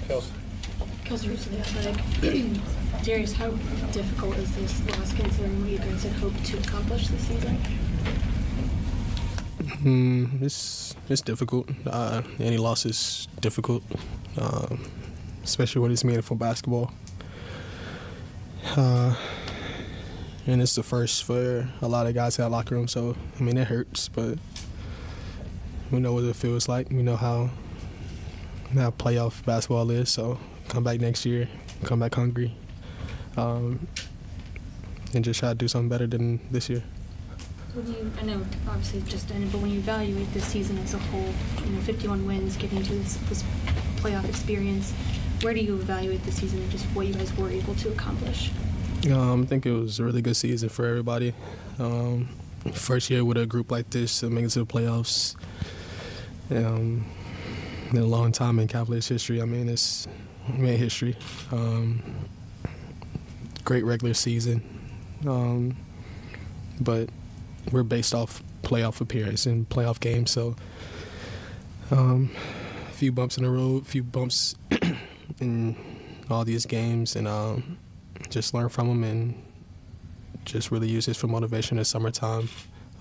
Kelsey Roos of The Athletic. Darius, how difficult is this loss considering what you guys had hoped to accomplish this season? It's difficult. Any loss is difficult, especially when it's meaningful basketball. And it's the first for a lot of guys in that locker room, so, I mean, it hurts, but we know what it feels like. We know how playoff basketball is, so come back next year, come back hungry, and just try to do something better than this year. I know obviously it just ended, but when you evaluate this season as a whole, 51 wins, getting to this playoff experience, where do you evaluate the season and just what you guys were able to accomplish? I think it was a really good season for everybody. First year with a group like this to make it to the playoffs. In a long time in Cavaliers history. I mean, it's made history. Great regular season. But we're based off playoff appearance and playoff games, so a few bumps in the road, a few bumps in all these games, and just learn from them and just really use this for motivation in summertime,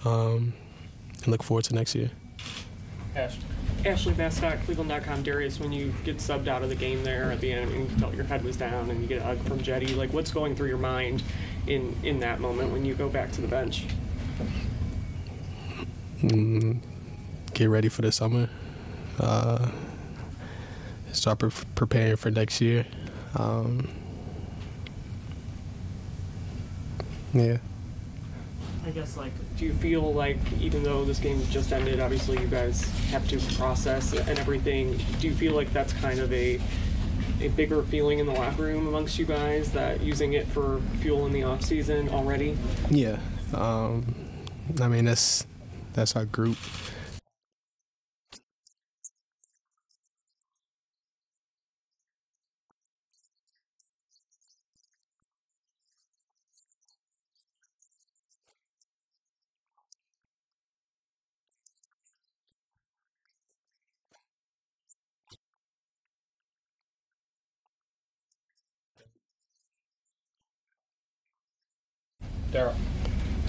and look forward to next year. Ashley Bastock, Cleveland.com. Darius, when you get subbed out of the game there at the end and you felt your head was down and you get a hug from Jetty, like what's going through your mind in that moment when you go back to the bench? Get ready for the summer. Start preparing for next year. Yeah. I guess, do you feel like even though this game just ended, obviously you guys have to process and everything, do you feel like that's kind of a bigger feeling in the locker room amongst you guys, that using it for fuel in the off season already? Yeah. I mean, that's our group.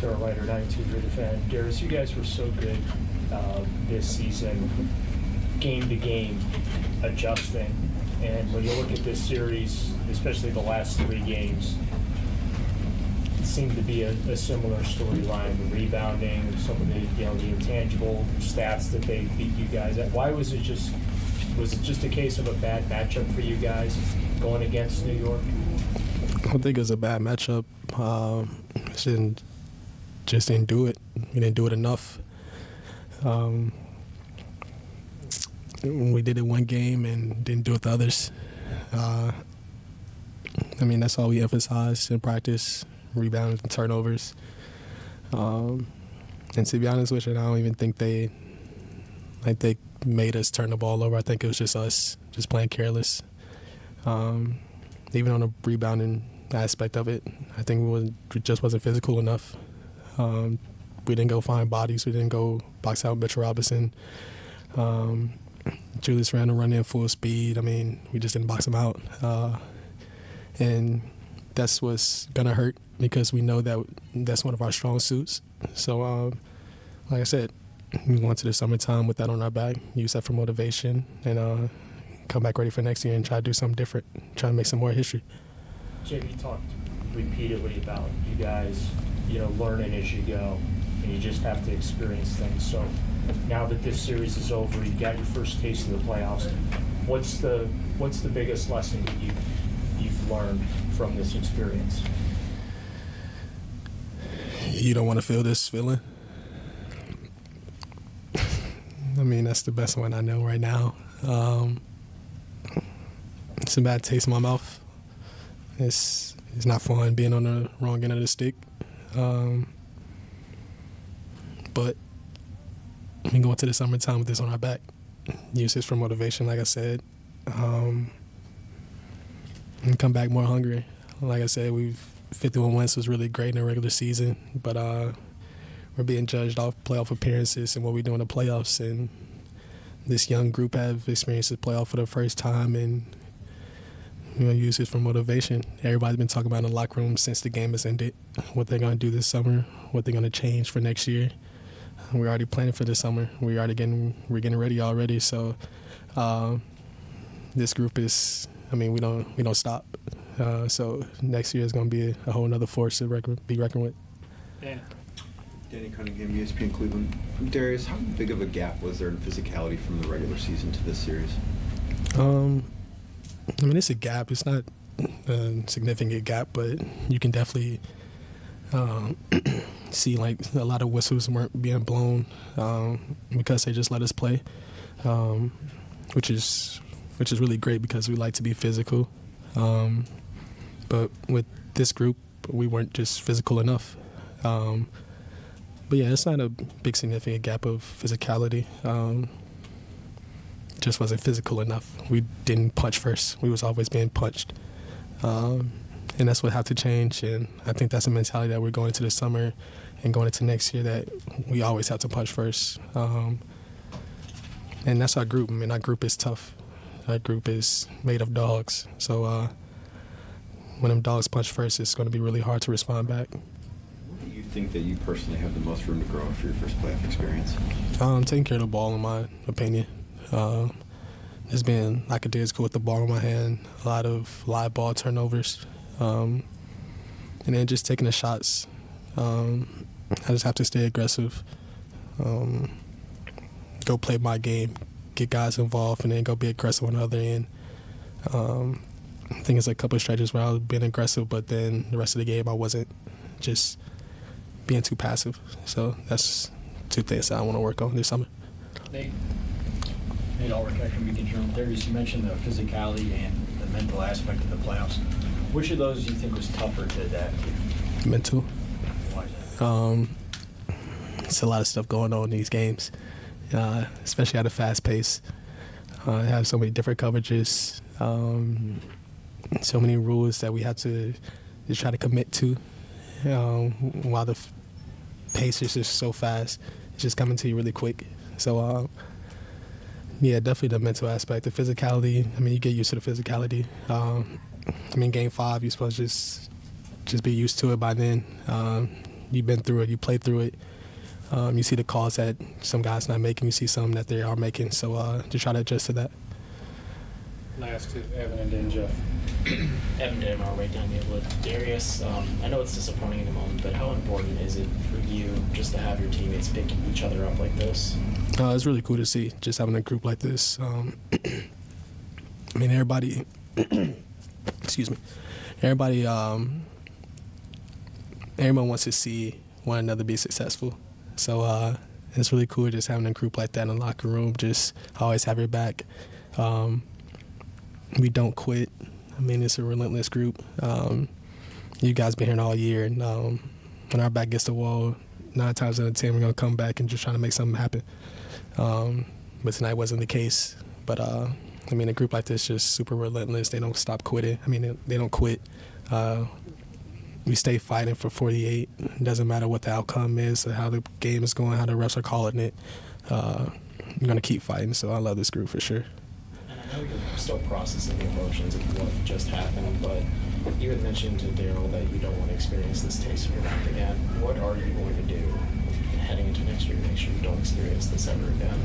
Daryl Ryder, 92 Grid fan. Darius, you guys were so good this season, game to game, adjusting. And when you look at this series, especially the last 3 games, it seemed to be a similar storyline. The rebounding, some of the intangible stats that they beat you guys at. Why was it just a case of a bad matchup for you guys going against New York? I don't think it was a bad matchup. Just didn't do it. We didn't do it enough. We did it one game and didn't do it the others. I mean, that's all we emphasized in practice: rebounds and turnovers. And to be honest with you, I don't even think they made us turn the ball over. I think it was just us just playing careless. Even on the rebounding aspect of it, I think we just wasn't physical enough. We didn't go find bodies. We didn't go box out Mitchell Robinson. Julius Randle running at full speed. I mean, we just didn't box him out. And that's what's going to hurt because we know that that's one of our strong suits. So, like I said, we go into the summertime with that on our back, use that for motivation, and come back ready for next year and try to do something different, try to make some more history. JB talked repeatedly about you guys, learning as you go, and you just have to experience things. So now that this series is over, you got your first taste of the playoffs. What's the biggest lesson that you've learned from this experience? You don't want to feel this feeling. I mean, that's the best one I know right now. It's a bad taste in my mouth. It's not fun being on the wrong end of the stick. But we can go into the summertime with this on our back. Use this for motivation, like I said. And come back more hungry. Like I said, 51 wins was really great in the regular season, but we're being judged off playoff appearances and what we do in the playoffs. And this young group have experienced the playoff for the first time, and use it for motivation. Everybody's been talking about in the locker room since the game has ended, what they're going to do this summer, what they're going to change for next year. We're already planning for this summer. We're getting ready already. So this group is, we don't stop. So next year is going to be a whole other force to be reckoned with. Yeah. Danny Cunningham, ESPN Cleveland. Darius, how big of a gap was there in physicality from the regular season to this series? It's a gap. It's not a significant gap, but you can definitely see like a lot of whistles weren't being blown because they just let us play, which is really great because we like to be physical. But with this group, we weren't just physical enough. But yeah, it's not a big significant gap of physicality. Just wasn't physical enough. We didn't punch first. We was always being punched. And that's what had to change. And I think that's a mentality that we're going into the summer and going into next year, that we always have to punch first. And that's our group. Our group is tough. Our group is made of dogs. So when them dogs punch first, it's going to be really hard to respond back. Where do you think that you personally have the most room to grow for your first playoff experience? Taking care of the ball, in my opinion. Just being lackadaisical with the ball in my hand, a lot of live ball turnovers, and then just taking the shots. I just have to stay aggressive, go play my game, get guys involved, and then go be aggressive on the other end. I think it's a couple of stretches where I was being aggressive, but then the rest of the game I wasn't, just being too passive. So that's two things that I want to work on this summer. Nate Ulrich, Action Weekend Journal. Darius, you mentioned the physicality and the mental aspect of the playoffs. Which of those do you think was tougher to adapt to? Mental. Why is that? It's a lot of stuff going on in these games, especially at a fast pace. Have so many different coverages, so many rules that we have to just try to commit to, while the pace is just so fast. It's just coming to you really quick. So, yeah, definitely the mental aspect. The physicality, you get used to the physicality. Game 5, you're supposed to just be used to it by then. You've been through it. You played through it. You see the calls that some guys not making. You see some that they are making. So just try to adjust to that. Last two, Evan and then Jeff. Evan Denmark right down the middle with Darius. I know it's disappointing in the moment, but how important is it for you just to have your teammates pick each other up like this? It's really cool to see, just having a group like this. Everybody, excuse me, everybody, everyone wants to see one another be successful. So it's really cool just having a group like that in the locker room, just always have your back. We don't quit. It's a relentless group. You guys been here all year, and when our back gets to the wall, 9 times out of 10, we're going to come back and just try to make something happen. But tonight wasn't the case. But, a group like this is just super relentless. They don't stop quitting. They don't quit. We stay fighting for 48. It doesn't matter what the outcome is or how the game is going, how the refs are calling it. We're going to keep fighting. So I love this group for sure. And I know you're still processing the emotions of what just happened, but you had mentioned to Daryl that you don't want to experience this taste of your mouth again. What are you going to do heading into next year to make sure you don't experience this ever again?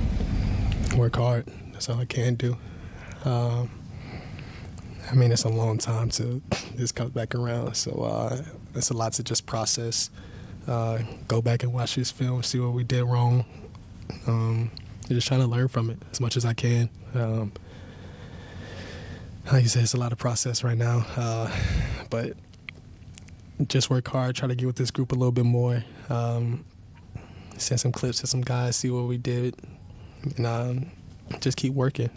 Work hard. That's all I can do. It's a long time to this comes back around, so it's a lot to just process. Go back and watch this film, see what we did wrong. Just trying to learn from it as much as I can. Like you said, it's a lot of process right now, but just work hard, try to get with this group a little bit more. Send some clips to some guys, see what we did, and just keep working.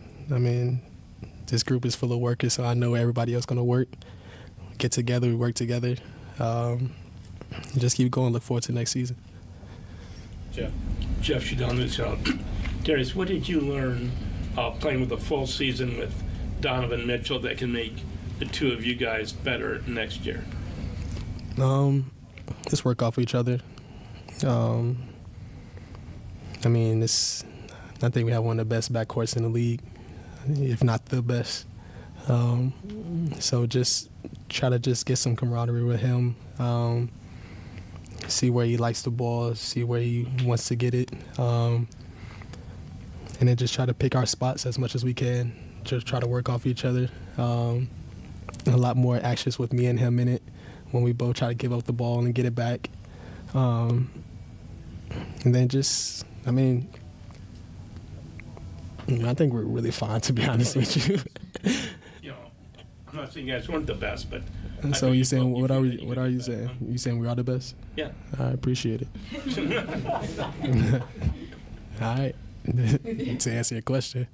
This group is full of workers, so I know everybody else going to work. Get together, we work together. Just keep going, look forward to next season. Jeff Shadon, Darius, what did you learn playing with a full season with Donovan Mitchell that can make the two of you guys better next year? Just work off each other. I think we have one of the best backcourts in the league, if not the best. So just try to just get some camaraderie with him, see where he likes the ball, see where he wants to get it, and then just try to pick our spots as much as we can. Just try to work off each other. A lot more actions with me and him in it when we both try to give up the ball and get it back. And then just, I mean, I think we're really fine, to be honest with you. You know, I'm not saying you guys weren't the best, but. And so you saying, what are you saying? You saying we are the best? Yeah. I appreciate it. All right. To answer your question.